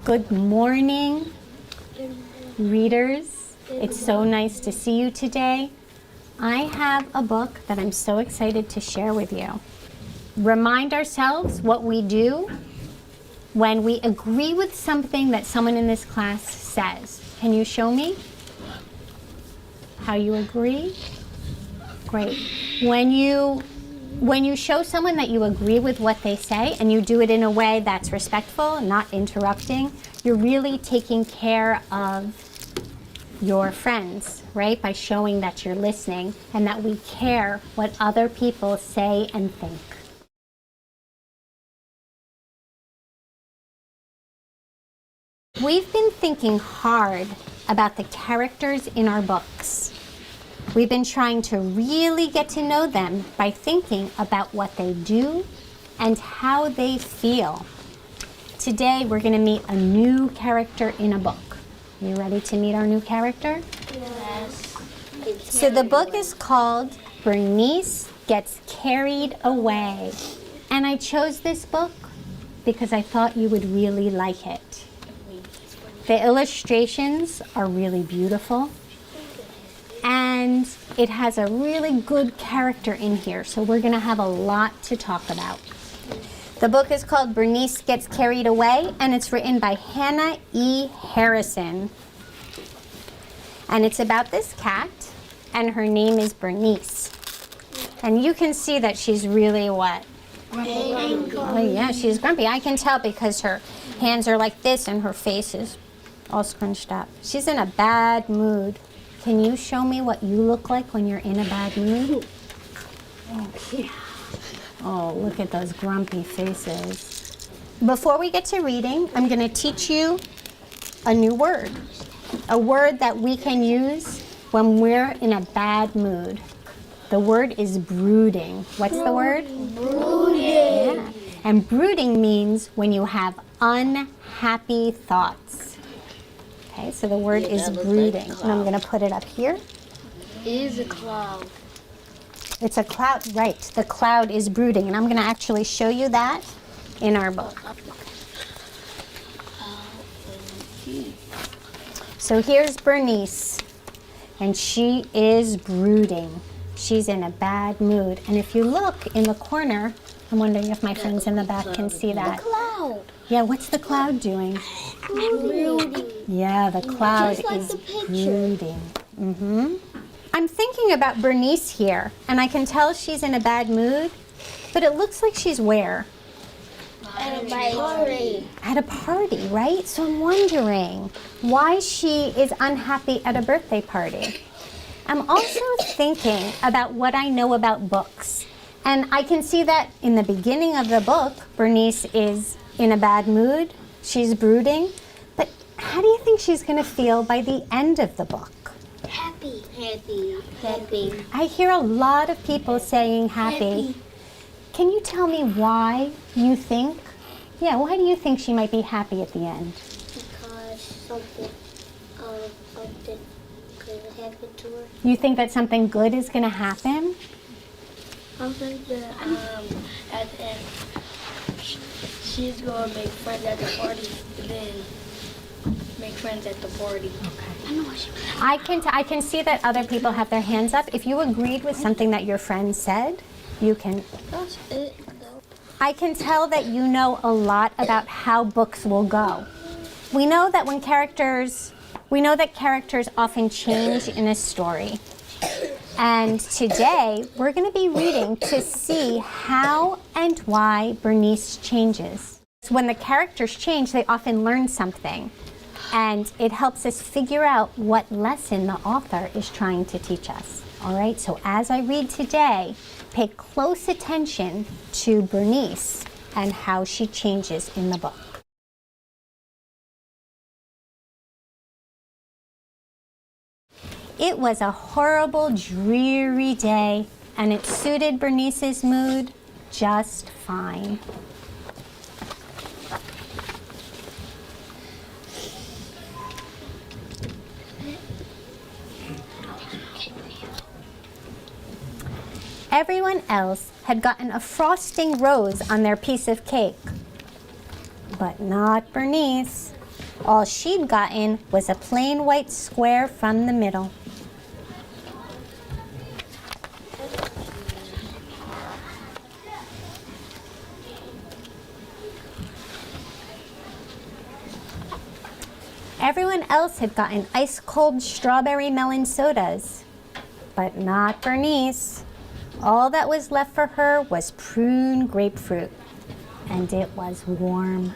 Good morning, readers. It's so nice to see you today. I have a book that I'm so excited to share with you. Remind ourselves what we do when we agree with something that someone in this class says. Can you show me how you agree? Great. When you show someone that you agree with what they say and you do it in a way that's respectful, not interrupting, you're really taking care of your friends, right? By showing that you're listening and that we care what other people say and think. We've been thinking hard about the characters in our books. We've been trying to really get to know them by thinking about what they do and how they feel. Today, we're going to meet a new character in a book. You ready to meet our new character? Yes. So the book is called Bernice Gets Carried Away. And I chose this book because I thought you would really like it. The illustrations are really beautiful. And it has a really good character in here, so we're going to have a lot to talk about. The book is called Bernice Gets Carried Away, and it's written by Hannah E. Harrison. And it's about this cat, and her name is Bernice. And you can see that she's really what? Oh yeah, she's grumpy. I can tell because her hands are like this and her face is all scrunched up. She's in a bad mood. Can you show me what you look like when you're in a bad mood? Oh, yeah. Oh, look at those grumpy faces. Before we get to reading, I'm going to teach you a new word. A word that we can use when we're in a bad mood. The word is brooding. What's the word? Brooding. Yeah. And brooding means when you have unhappy thoughts. Okay, so the word is brooding. And I'm going to put it up here. It is a cloud. It's a cloud, right. The cloud is brooding. And I'm going to actually show you that in our book. So here's Bernice. And she is brooding. She's in a bad mood. And if you look in the corner, I'm wondering if my friends in the back can see that. The cloud. Yeah, what's the cloud doing? Brooding. Yeah, the cloud Just like is the picture. brooding. I'm thinking about Bernice here, and I can tell she's in a bad mood, but it looks like she's where? At a party. At a party, right? So I'm wondering why she is unhappy at a birthday party. I'm also thinking about what I know about books. And I can see that in the beginning of the book, Bernice is in a bad mood. She's brooding. But how do you think she's going to feel by the end of the book? Happy. Happy. Happy. I hear a lot of people saying happy. Can you tell me why you think? Yeah, why do you think she might be happy at the end? Because something good happened to her. You think that something good is going to happen? I think that at the end, she's going to make friends at the party, and then make friends at the party. Okay. I can see that other people have their hands up. If you agreed with something that your friend said, you can. That's it. I can tell that you know a lot about how books will go. We know that characters often change in a story. And today, we're going to be reading to see how and why Bernice changes. So when the characters change, they often learn something. And it helps us figure out what lesson the author is trying to teach us. All right, so as I read today, pay close attention to Bernice and how she changes in the book. It was a horrible, dreary day, and it suited Bernice's mood just fine. Everyone else had gotten a frosting rose on their piece of cake, but not Bernice. All she'd gotten was a plain white square from the middle. Everyone else had gotten ice-cold strawberry melon sodas, but not Bernice. All that was left for her was prune grapefruit, and it was warm.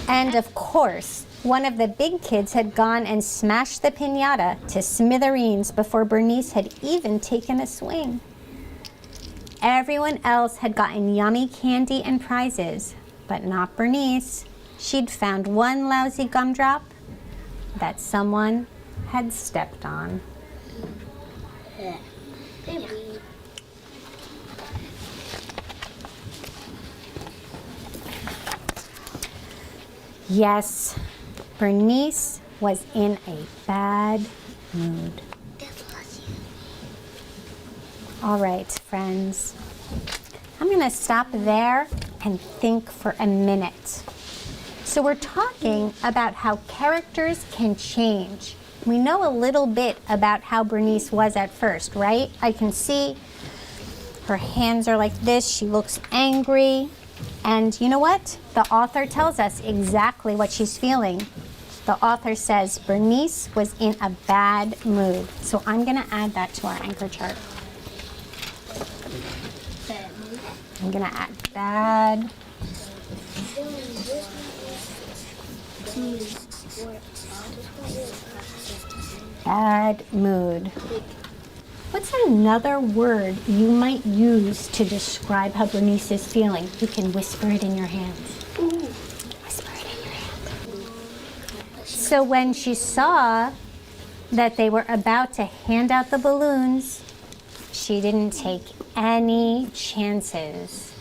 And of course, one of the big kids had gone and smashed the piñata to smithereens before Bernice had even taken a swing. Everyone else had gotten yummy candy and prizes, but not Bernice. She'd found one lousy gumdrop that someone had stepped on. Yes, Bernice was in a bad mood. All right, friends. I'm going to stop there and think for a minute. So we're talking about how characters can change. We know a little bit about how Bernice was at first, right? I can see her hands are like this. She looks angry. And you know what? The author tells us exactly what she's feeling. The author says Bernice was in a bad mood. So I'm going to add that to our anchor chart. I'm going to add bad. Bad mood. What's another word you might use to describe how Bernice is feeling? You can whisper it in your hands. Whisper it in your hands. So when she saw that they were about to hand out the balloons, she didn't take any chances.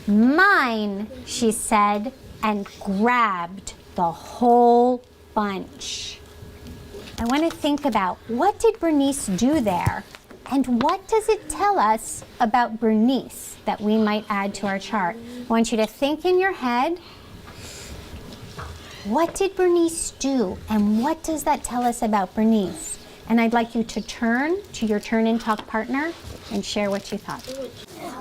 Mine, she said, and grabbed the whole bunch. I want to think about, what did Bernice do there? And what does it tell us about Bernice that we might add to our chart? I want you to think in your head, what did Bernice do? And what does that tell us about Bernice? And I'd like you to turn to your Turn and Talk partner and share what you thought.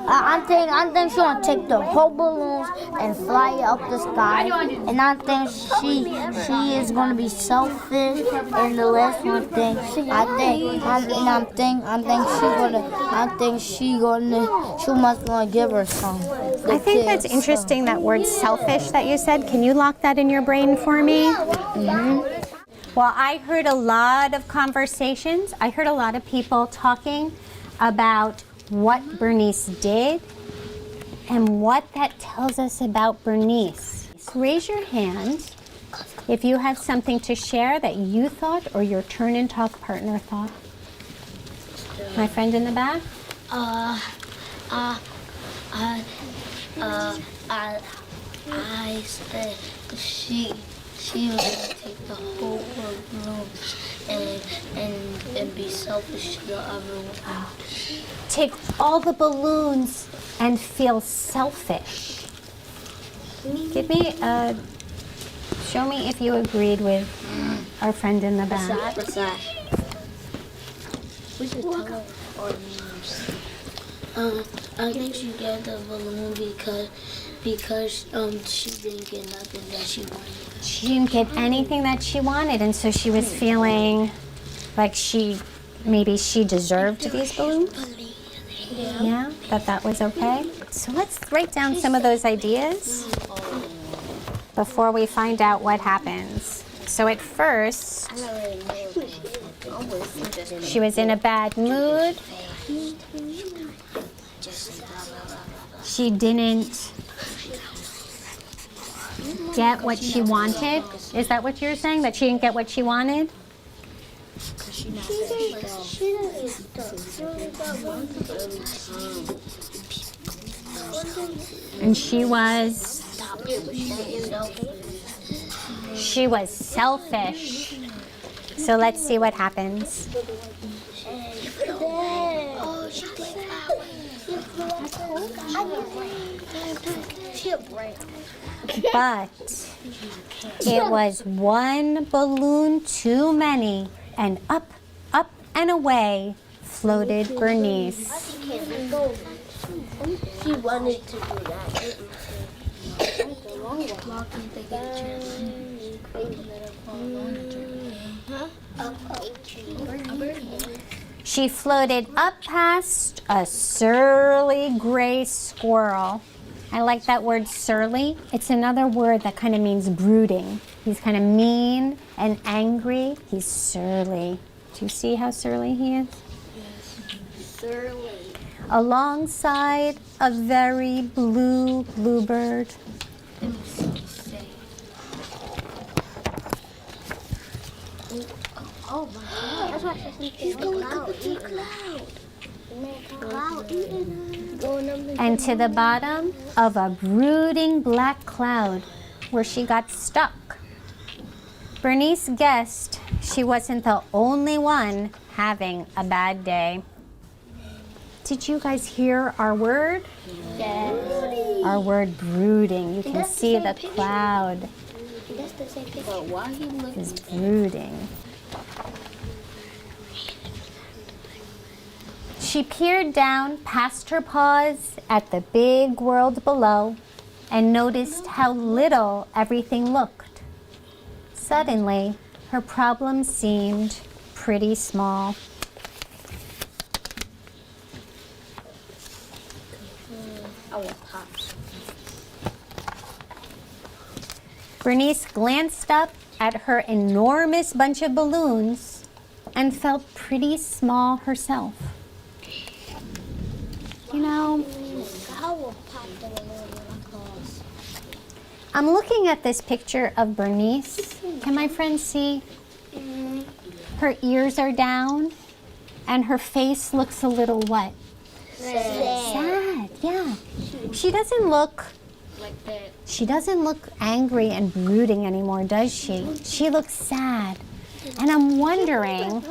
I think she's gonna take the whole balloons and fly up the sky. And I think she is gonna be selfish. And the last one thing, she must gonna give her some. I think that's interesting, that word selfish that you said. Can you lock that in your brain for me? Mm-hmm. Well, I heard a lot of conversations. I heard a lot of people talking about what Bernice did and what that tells us about Bernice. Raise your hand if you have something to share that you thought or your Turn and Talk partner thought. My friend in the back? I said she was gonna take the whole balloons and be selfish to the other one. Take all the balloons and feel selfish. Give me show me if you agreed with our friend in the back. What's that? We should tell her our names. I think she got the balloon because she didn't get nothing that she wanted. She didn't get anything that she wanted, and so she was feeling like maybe she deserved these balloons. Yeah, that was okay. So let's write down some of those ideas before we find out what happens. So at first, she was in a bad mood. She didn't get what she wanted. Is that what you're saying? That she didn't get what she wanted? Cause she not that She doesn't stop. She only got one And she was selfish. So let's see what happens. Oh, she did But it was one balloon too many, and up, up, and away floated Bernice. She wanted to do that. She floated up past a surly gray squirrel. I like that word surly. It's another word that kind of means brooding. He's kind of mean and angry. He's surly. Do you see how surly he is? Surly. Alongside a very blue bluebird. Oh my God. That's why she's going up to cloud. And to the bottom of a brooding black cloud where she got stuck. Bernice guessed she wasn't the only one having a bad day. Did you guys hear our word? Yes. Our word brooding. You can see the cloud That's the same picture. But why he looking is brooding. She peered down past her paws at the big world below and noticed how little everything looked. Suddenly, her problem seemed pretty small. I want pop. Bernice glanced up at her enormous bunch of balloons and felt pretty small herself. You know, I will pop them a little close. I'm looking at this picture of Bernice. Can my friends see? Her ears are down and her face looks a little what? Sad, yeah. She doesn't look Like that. She doesn't look angry and brooding anymore, does she? She looks sad. And I'm wondering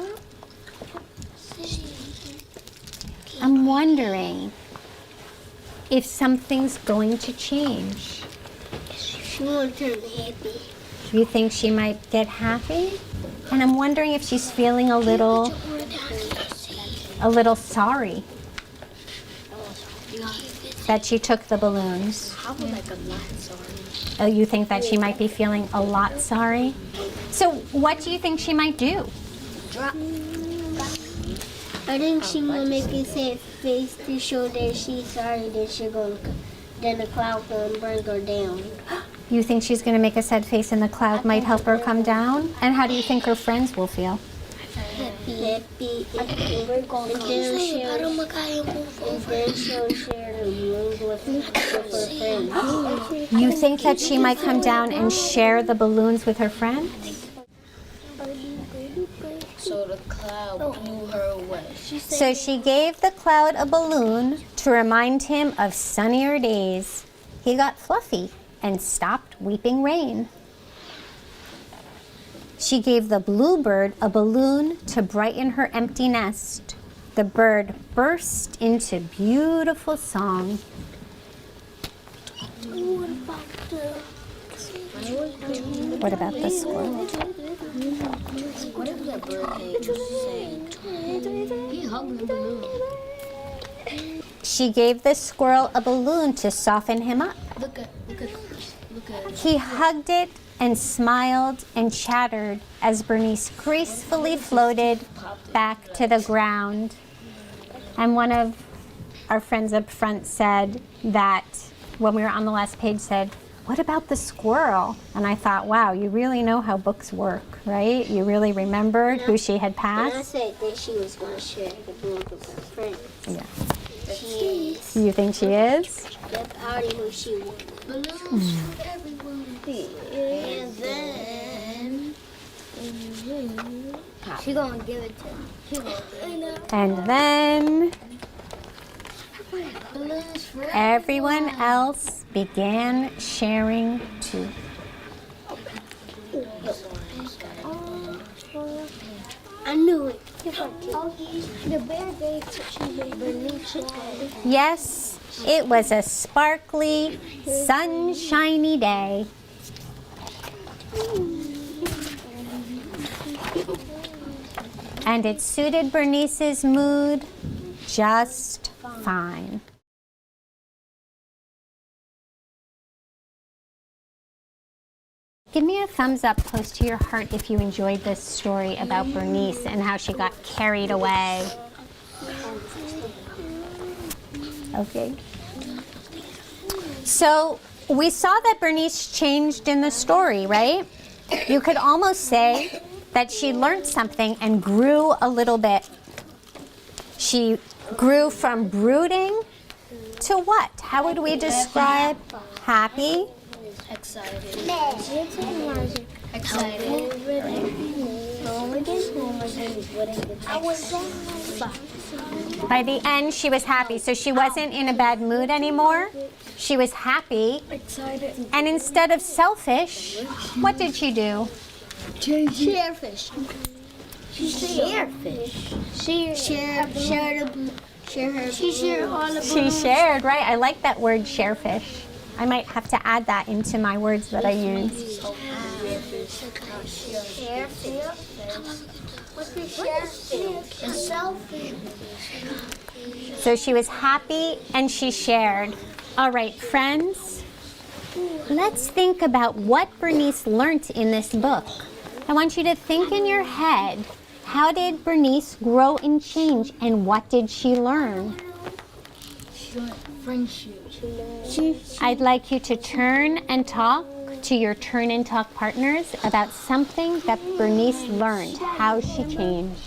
if something's going to change. She won't turn happy. Do you think she might get happy? And I'm wondering if she's feeling a little sorry that she took the balloons. I was like a lot sorry. Oh, you think that she might be feeling a lot sorry? So what do you think she might do? I think she will make a sad face to show that she's sorry that then the cloud will bring her down. You think she's going to make a sad face and the cloud might help her come down? And how do you think her friends will feel? Happy. And we're going to share the balloons with her friends. You think that she might come down and share the balloons with her friends? So the cloud blew her away. So she gave the cloud a balloon to remind him of sunnier days. He got fluffy and stopped weeping rain. She gave the bluebird a balloon to brighten her empty nest. The bird burst into beautiful song. What about the squirrel? What if that bird sang? He hugged the balloon. She gave the squirrel a balloon to soften him up. Look at. He hugged it and smiled and chattered as Bernice gracefully floated back to the ground. And one of our friends up front said that when we were on the last page said, "What about the squirrel?" And I thought, wow, you really know how books work, right? You really remembered who she had And I passed. said that she was going to share the balloons with her friends. Yeah. She is. You think she is? That's already who she was. Balloons for everyone. And then She gonna give it to me. She gonna give it. And then Balloons for everyone else began sharing too. I knew it. The bear gave to Bernice. Yes, it was a sparkly, sunshiny day. And it suited Bernice's mood just fine. Give me a thumbs up close to your heart if you enjoyed this story about Bernice and how she got carried away. Okay. So we saw that Bernice changed in the story, right? You could almost say that she learned something and grew a little bit. She grew from brooding to what? How would we describe happy? Excited. By the end, she was happy. So she wasn't in a bad mood anymore. She was happy. Excited. And instead of selfish, what did she do? Sharefish. She shared all the She shared, right? I like that word, sharefish. I might have to add that into my words that I use. So she was happy and she shared. All right, friends, let's think about what Bernice learned in this book. I want you to think in your head, how did Bernice grow and change and what did she learn? She learned friendship. I'd like you to turn and talk to your turn and talk partners about something that Bernice learned, how she changed.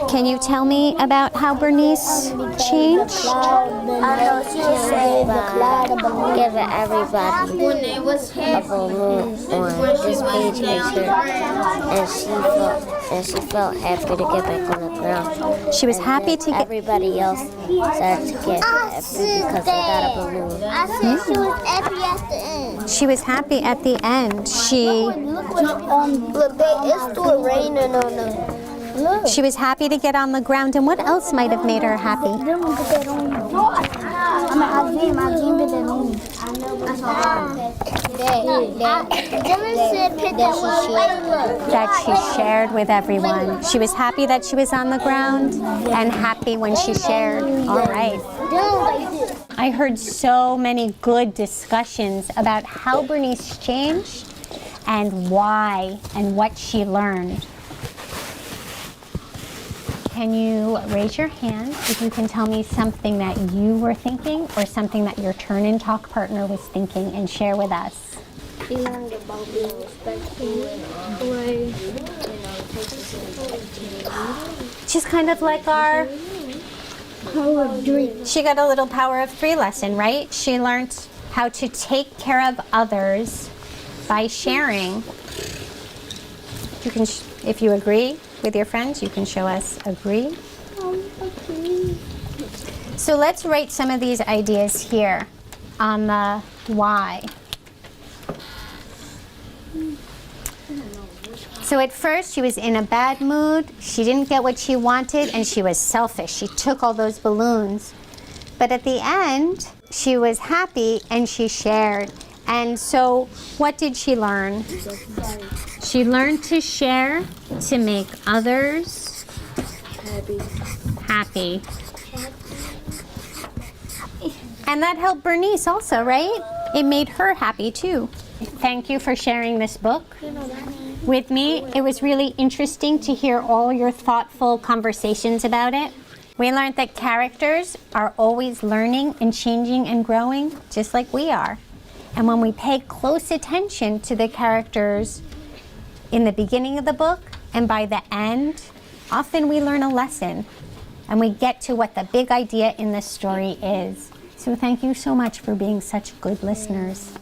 Can you tell me about how Bernice changed? I know she said giving everybody a balloon on this page picture, and she felt happy to get back on the ground. She was happy to get. Everybody else started to get happy because they got a balloon. I said she was happy at the end. She was happy at the end. Look, it's still raining on them. She was happy to get on the ground. And what else might have made her happy? That she shared with everyone. She was happy that she was on the ground and happy when she shared. All right. I heard so many good discussions about how Bernice changed and why and what she learned. Can you raise your hand if you can tell me something that you were thinking or something that your turn and talk partner was thinking and share with us? She learned about being respectful and She's kind of like our power of dream. She got a little Power of 3 lesson, right? She learned how to take care of others by sharing. You can, if you agree with your friends, you can show us agree. So let's write some of these ideas here on the why. So at first she was in a bad mood, she didn't get what she wanted, and she was selfish. She took all those balloons. But at the end, she was happy and she shared. And so what did she learn? She learned to share to make others happy. And that helped Bernice also, right? It made her happy too. Thank you for sharing this book with me. It was really interesting to hear all your thoughtful conversations about it. We learned that characters are always learning and changing and growing, just like we are. And when we pay close attention to the characters in the beginning of the book and by the end, often we learn a lesson and we get to what the big idea in the story is. So thank you so much for being such good listeners.